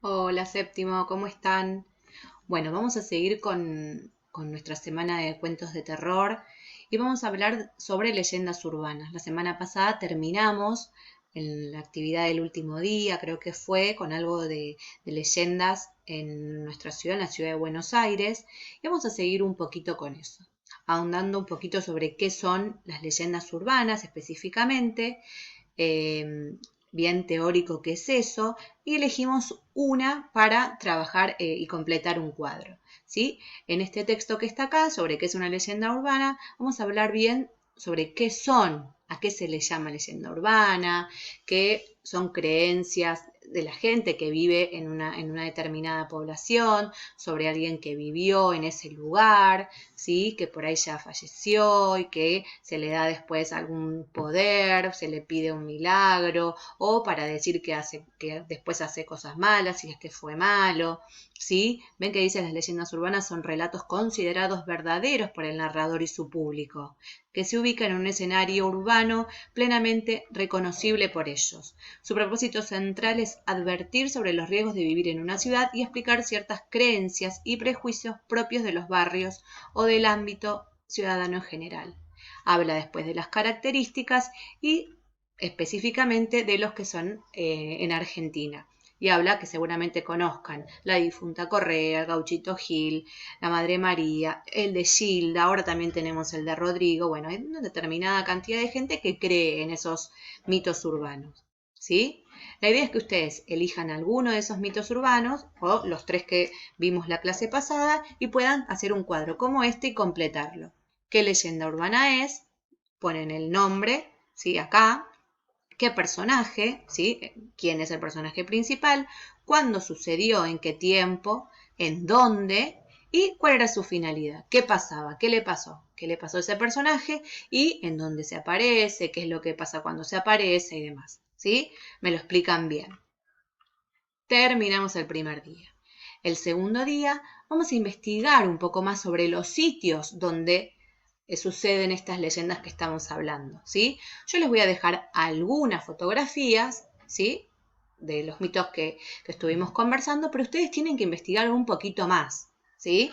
Hola, Séptimo, ¿cómo están? Bueno, vamos a seguir con nuestra semana de cuentos de terror y vamos a hablar sobre leyendas urbanas. La semana pasada terminamos en la actividad del último día, creo que fue, con algo de leyendas en nuestra ciudad, en la ciudad de Buenos Aires, y vamos a seguir un poquito con eso, ahondando un poquito sobre qué son las leyendas urbanas específicamente, eh, bien teórico qué es eso, y elegimos una para trabajar y completar un cuadro. ¿Sí? En este texto que está acá, sobre qué es una leyenda urbana, vamos a hablar bien sobre qué son, a qué se le llama leyenda urbana, qué son creencias de la gente que vive en una determinada población, sobre alguien que vivió en ese lugar, ¿sí? Que por ahí ya falleció y que se le da después algún poder, se le pide un milagro, o para decir que después hace cosas malas si es que fue malo, ¿sí? Ven que dicen las leyendas urbanas son relatos considerados verdaderos por el narrador y su público, que se ubican en un escenario urbano plenamente reconocible por ellos. Su propósito central es advertir sobre los riesgos de vivir en una ciudad y explicar ciertas creencias y prejuicios propios de los barrios o del ámbito ciudadano en general. Habla después de las características y específicamente de los que son en Argentina. Y habla que seguramente conozcan la difunta Correa, el Gauchito Gil, la Madre María, el de Gilda, ahora también tenemos el de Rodrigo. Bueno, hay una determinada cantidad de gente que cree en esos mitos urbanos. ¿Sí? La idea es que ustedes elijan alguno de esos mitos urbanos o los tres que vimos la clase pasada y puedan hacer un cuadro como este y completarlo. ¿Qué leyenda urbana es? Ponen el nombre, ¿sí? Acá. ¿Qué personaje? ¿Sí? ¿Quién es el personaje principal? ¿Cuándo sucedió? ¿En qué tiempo? ¿En dónde? ¿Y cuál era su finalidad? ¿Qué pasaba? ¿Qué le pasó? ¿Qué le pasó a ese personaje? ¿Y en dónde se aparece? ¿Qué es lo que pasa cuando se aparece? Y demás. ¿Sí? Me lo explican bien. Terminamos el primer día. El segundo día vamos a investigar un poco más sobre los sitios donde suceden estas leyendas que estamos hablando, ¿sí? Yo les voy a dejar algunas fotografías, ¿sí? De los mitos que estuvimos conversando, pero ustedes tienen que investigar un poquito más, ¿sí?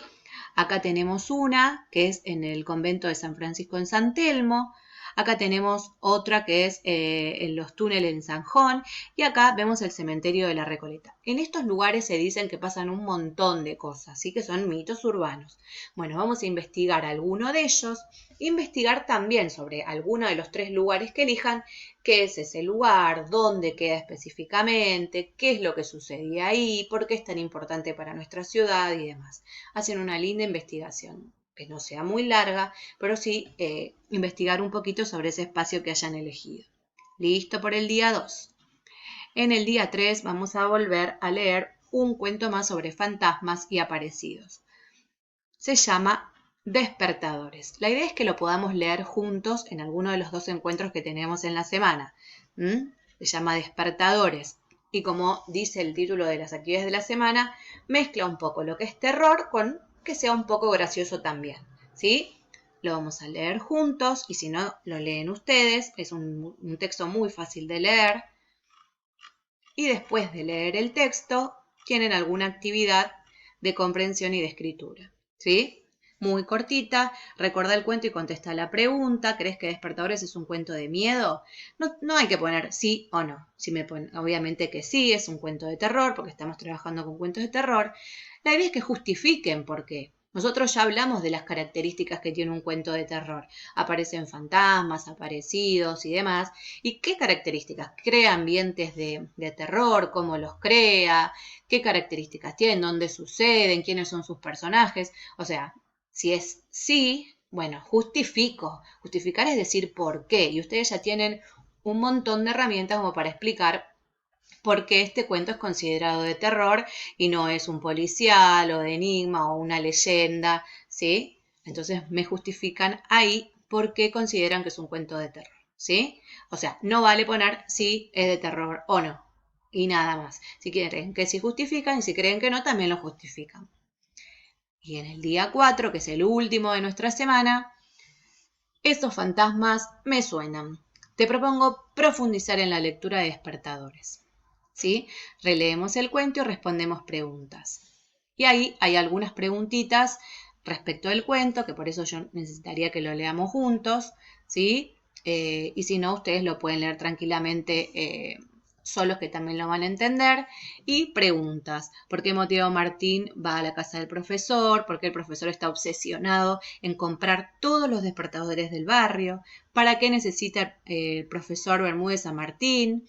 Acá tenemos una que es en el convento de San Francisco en San Telmo. Acá tenemos otra que es en los túneles en Sanjón y acá vemos el cementerio de la Recoleta. En estos lugares se dicen que pasan un montón de cosas, así que son mitos urbanos. Bueno, vamos a investigar alguno de ellos, investigar también sobre alguno de los tres lugares que elijan, qué es ese lugar, dónde queda específicamente, qué es lo que sucedía ahí, por qué es tan importante para nuestra ciudad y demás. Hacen una linda investigación que no sea muy larga, pero sí investigar un poquito sobre ese espacio que hayan elegido. Listo por el día 2. En el día 3 vamos a volver a leer un cuento más sobre fantasmas y aparecidos. Se llama Despertadores. La idea es que lo podamos leer juntos en alguno de los dos encuentros que tenemos en la semana. Se llama Despertadores. Y como dice el título de las actividades de la semana, mezcla un poco lo que es terror con que sea un poco gracioso también. ¿Sí? Lo vamos a leer juntos y si no, lo leen ustedes. Es un texto muy fácil de leer. Y después de leer el texto, tienen alguna actividad de comprensión y de escritura. ¿Sí? Muy cortita, recuerda el cuento y contesta la pregunta. ¿Crees que Despertadores es un cuento de miedo? No hay que poner sí o no. Si me ponen, obviamente que sí, es un cuento de terror, porque estamos trabajando con cuentos de terror. La idea es que justifiquen por qué. Nosotros ya hablamos de las características que tiene un cuento de terror. Aparecen fantasmas, aparecidos y demás. ¿Y qué características? ¿Crea ambientes de terror? ¿Cómo los crea? ¿Qué características tienen? ¿Dónde suceden? ¿Quiénes son sus personajes? O sea, si es sí, bueno, justifico. Justificar es decir por qué. Y ustedes ya tienen un montón de herramientas como para explicar por qué este cuento es considerado de terror y no es un policial o de enigma o una leyenda, ¿sí? Entonces me justifican ahí por qué consideran que es un cuento de terror, ¿sí? O sea, no vale poner si es de terror o no. Y nada más. Si quieren que sí justifican y si creen que no, también lo justifican. Y en el día 4, que es el último de nuestra semana, estos fantasmas me suenan. Te propongo profundizar en la lectura de Despertadores. ¿sí? Releemos el cuento y respondemos preguntas. Y ahí hay algunas preguntitas respecto al cuento, que por eso yo necesitaría que lo leamos juntos, ¿sí? Y si no, ustedes lo pueden leer tranquilamente solos, que también lo van a entender. Y preguntas: ¿por qué motivo Martín va a la casa del profesor? ¿Por qué el profesor está obsesionado en comprar todos los despertadores del barrio? ¿Para qué necesita el profesor Bermúdez a Martín?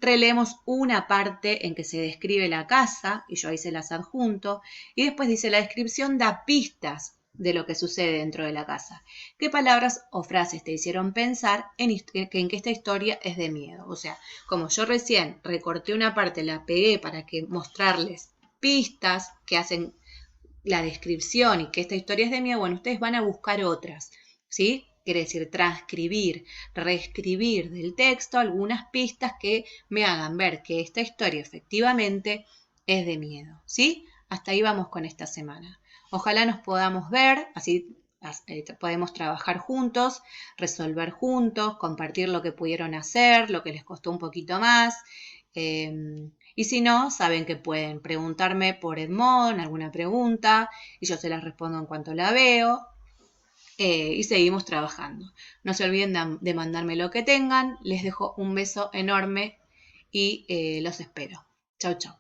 Releemos una parte en que se describe la casa, y yo ahí se las adjunto, y después dice: la descripción da pistas de lo que sucede dentro de la casa. ¿Qué palabras o frases te hicieron pensar en que esta historia es de miedo? O sea, como yo recién recorté una parte, la pegué para que mostrarles pistas que hacen la descripción y que esta historia es de miedo, bueno, ustedes van a buscar otras, ¿sí? Quiere decir transcribir, reescribir del texto algunas pistas que me hagan ver que esta historia efectivamente es de miedo, ¿sí? Hasta ahí vamos con esta semana. Ojalá nos podamos ver, así podemos trabajar juntos, resolver juntos, compartir lo que pudieron hacer, lo que les costó un poquito más. Y si no, saben que pueden preguntarme por Edmond alguna pregunta y yo se las respondo en cuanto la veo. Y seguimos trabajando. No se olviden de mandarme lo que tengan. Les dejo un beso enorme y los espero. Chau, chau.